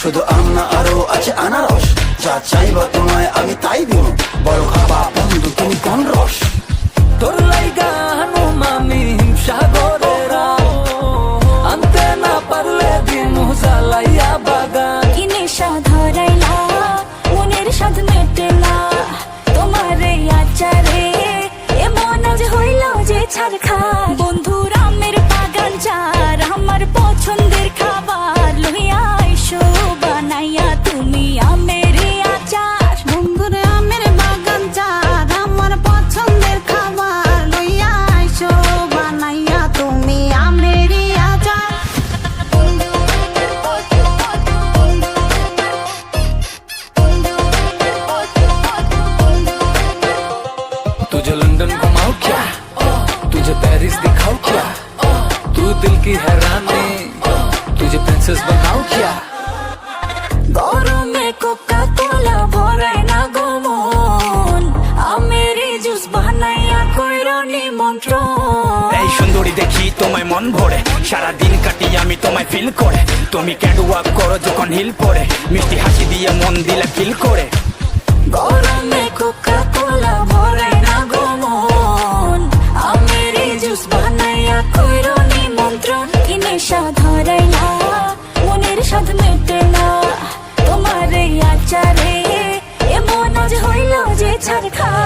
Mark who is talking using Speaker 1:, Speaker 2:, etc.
Speaker 1: শুধু আম না আরো আছে আনারস, যা চাইবা তোমায় আমি তাই দিব, বড় খাবা বন্ধু তুমি কোন রস।
Speaker 2: তোর লাইগা হানুমামি হিমসাগরেরা, আনতে না পারলে দিনু জ্বালাইয়া বাগান।
Speaker 3: কি নেশা ধরাইলা মনের স্বাদ মেটেলা, তোমার এই আচারে এমন আজ হইল যে ছারখার। বন্ধুর আমের বাগান চার আমার পছন্দের খাবার, লইয়া আইসো বানাইয়া তুমি আমের এই আচার।
Speaker 4: বন্ধুর আমের বাগান চার আমার পছন্দের খাবার, লইয়া আইসো বানাইয়া তুমি আমের এই আচার।
Speaker 2: तुझे लंदन घुमाऊं क्या, तुझे पेरिस दिखाऊं क्या, तू दिल की हैरानी, तुझे प्रिंसेस बनाऊं क्या।
Speaker 3: গরমে কোকা কোলা ভরাই না গমন, আমের এই জুস বানাইয়া কইরো নিমন্ত্রণ।
Speaker 1: এই সুন্দরী দেখি তোমায় মন ভরে, সারাদিন কাটি আমি তোমায় ফিল করে, তুমি ক্যাটওয়াক করো যখন হিল পরে, মিষ্টি হাসি দিয়ে মন দিলে ফিল করে।
Speaker 3: গরমে কোকা কোলা ভরাই না গমন, আমের এই জুস বানাইয়া কইরো নিমন্ত্রণ। কি নেশা ধরাইলা মনের স্বাদ মেটেলা, তোমার এই আচারে এমন আজ হইল যে ছারখার।